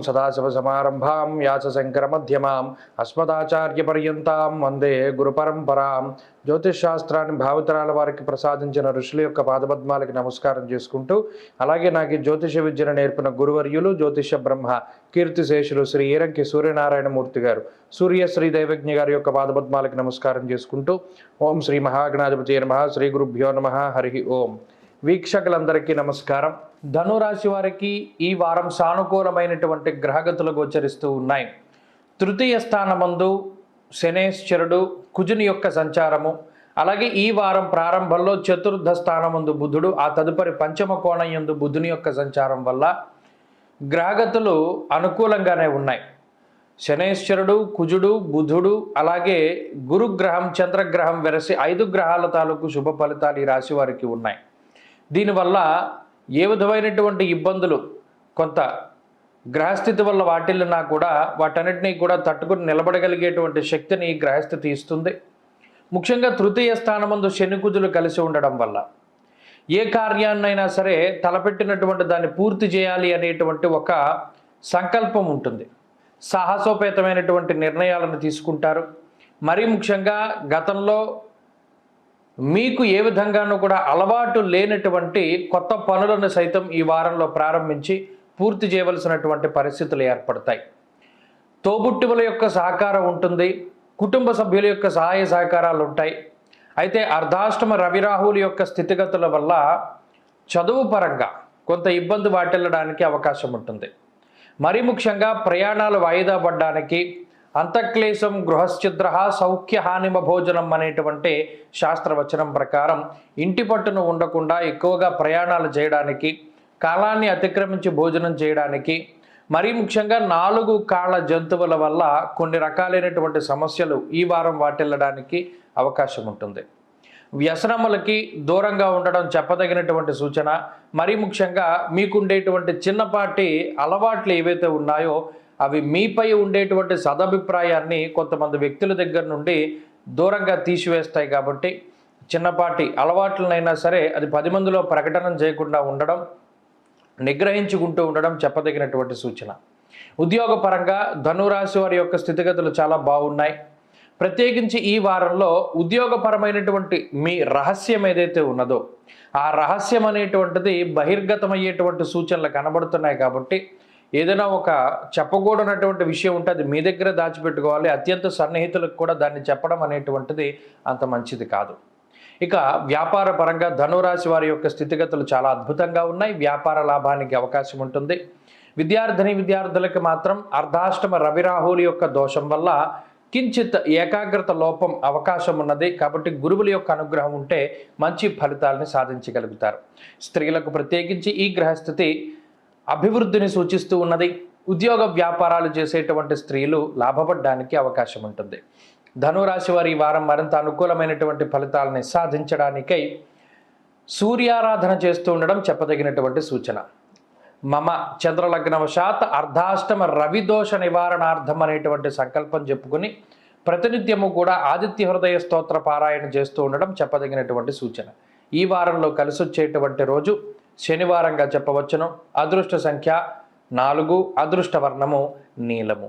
సదాశివసమారంభాం వ్యాసశంకరమధ్యమాం అస్మదాచార్యపర్యంతాం వందే గురుపరంపరాం. జ్యోతిష్ శాస్త్రాన్ని భావితరాల వారికి ప్రసాదించిన ఋషుల యొక్క పాదపద్మాలకి నమస్కారం చేసుకుంటూ, అలాగే నాకు ఈ జ్యోతిష విద్యను నేర్పిన గురువర్యులు జ్యోతిష బ్రహ్మ కీర్తిశేషులు శ్రీ ఈరంకి సూర్యనారాయణమూర్తి గారు, సూర్యశ్రీ దైవజ్ఞ గారి యొక్క పాదపద్మాలకి నమస్కారం చేసుకుంటూ, ఓం శ్రీ మహాగణాధిపతి నమః, శ్రీ గురుభ్యో నమః, హరి ఓం. వీక్షకులందరికీ నమస్కారం. ధనురాశి వారికి ఈ వారం సానుకూలమైనటువంటి గ్రహగతులు గోచరిస్తూ ఉన్నాయి. తృతీయ స్థానమందు శనేశ్వరుడు, కుజుని యొక్క సంచారము, అలాగే ఈ వారం ప్రారంభంలో చతుర్థ స్థానమందు బుధుడు, ఆ తదుపరి పంచమ కోణం యందు బుధుని యొక్క సంచారం వల్ల గ్రహగతులు అనుకూలంగానే ఉన్నాయి. శనేశ్వరుడు, కుజుడు, బుధుడు, అలాగే గురుగ్రహం, చంద్రగ్రహం వెరసి 5 గ్రహాల తాలూకు శుభ ఫలితాలు ఈ రాశి వారికి ఉన్నాయి. దీనివల్ల ఏ విధమైనటువంటి ఇబ్బందులు కొంత గ్రహస్థితి వల్ల వాటిల్లినా కూడా వాటన్నిటినీ కూడా తట్టుకుని నిలబడగలిగేటువంటి శక్తిని ఈ గ్రహస్థితి ఇస్తుంది. ముఖ్యంగా తృతీయ స్థానమందు శని కుజులు కలిసి ఉండడం వల్ల ఏ కార్యాన్నైనా సరే తలపెట్టినటువంటి దాన్ని పూర్తి చేయాలి అనేటువంటి ఒక సంకల్పం ఉంటుంది. సాహసోపేతమైనటువంటి నిర్ణయాలను తీసుకుంటారు. మరీ ముఖ్యంగా గతంలో మీకు ఏ విధంగానూ కూడా అలవాటు లేనటువంటి కొత్త పనులను సైతం ఈ వారంలో ప్రారంభించి పూర్తి చేయవలసినటువంటి పరిస్థితులు ఏర్పడతాయి. తోబుట్టువుల యొక్క సహకారం ఉంటుంది, కుటుంబ సభ్యుల యొక్క సహాయ సహకారాలు ఉంటాయి. అయితే అర్ధాష్టమ రవిరాహుల యొక్క స్థితిగతుల వల్ల చదువు పరంగా కొంత ఇబ్బంది వాటిల్లడానికి అవకాశం ఉంటుంది. మరీ ముఖ్యంగా ప్రయాణాలు వాయిదా పడడానికి, అంతఃక్లేశం గృహశ్చిద్ర సౌఖ్య హానిమ భోజనం అనేటువంటి శాస్త్రవచనం ప్రకారం ఇంటి పట్టును ఉండకుండా ఎక్కువగా ప్రయాణాలు చేయడానికి, కాలాన్ని అతిక్రమించి భోజనం చేయడానికి, మరీ ముఖ్యంగా 4 కాళ్ళ జంతువుల వల్ల కొన్ని రకాలైనటువంటి సమస్యలు ఈ వారం వాటిల్లడానికి అవకాశం ఉంటుంది. వ్యసనములకి దూరంగా ఉండడం చెప్పదగినటువంటి సూచన. మరీ ముఖ్యంగా మీకుండేటువంటి చిన్నపాటి అలవాట్లు ఏవైతే ఉన్నాయో అవి మీపై ఉండేటువంటి సదభిప్రాయాన్ని కొంతమంది వ్యక్తుల దగ్గర నుండి దూరంగా తీసివేస్తాయి. కాబట్టి చిన్నపాటి అలవాట్లనైనా సరే అది 10 మందిలో ప్రకటన చేయకుండా ఉండడం, నిగ్రహించుకుంటూ ఉండడం చెప్పదగినటువంటి సూచన. ఉద్యోగపరంగా ధనురాశి వారి యొక్క స్థితిగతులు చాలా బాగున్నాయి. ప్రత్యేకించి ఈ వారంలో ఉద్యోగపరమైనటువంటి మీ రహస్యం ఏదైతే ఉన్నదో ఆ రహస్యం అనేటువంటిది బహిర్గతమయ్యేటువంటి సూచనలు కనబడుతున్నాయి. కాబట్టి ఏదైనా ఒక చెప్పకూడనటువంటి విషయం ఉంటే అది మీ దగ్గర దాచిపెట్టుకోవాలి. అత్యంత సన్నిహితులకు కూడా దాన్ని చెప్పడం అనేటువంటిది అంత మంచిది కాదు. ఇక వ్యాపార పరంగా ధనురాశి వారి యొక్క స్థితిగతులు చాలా అద్భుతంగా ఉన్నాయి. వ్యాపార లాభానికి అవకాశం ఉంటుంది. విద్యార్థులకు మాత్రం అర్ధాష్టమ రవిరాహుల యొక్క దోషం వల్ల కించిత్ ఏకాగ్రత లోపం అవకాశం ఉన్నది. కాబట్టి గురువుల యొక్క అనుగ్రహం ఉంటే మంచి ఫలితాలని సాధించగలుగుతారు. స్త్రీలకు ప్రత్యేకించి ఈ గ్రహస్థితి అభివృద్ధిని సూచిస్తూ ఉన్నది. ఉద్యోగ వ్యాపారాలు చేసేటువంటి స్త్రీలు లాభపడడానికి అవకాశం ఉంటుంది. ధనురాశి వారి వారం మరింత అనుకూలమైనటువంటి ఫలితాలని సాధించడానికై సూర్యారాధన చేస్తూ ఉండడం చెప్పదగినటువంటి సూచన. మమ చంద్రలగ్నవశాత్ అర్ధాష్టమ రవిదోష నివారణార్థం అనేటువంటి సంకల్పం చెప్పుకుని ప్రతినిత్యము కూడా ఆదిత్య హృదయ స్తోత్ర పారాయణ చేస్తూ ఉండడం చెప్పదగినటువంటి సూచన. ఈ వారంలో కలిసి వచ్చేటువంటి రోజు శనివారంగా చెప్పవచ్చును. అదృష్ట సంఖ్య 4, అదృష్ట వర్ణము నీలము.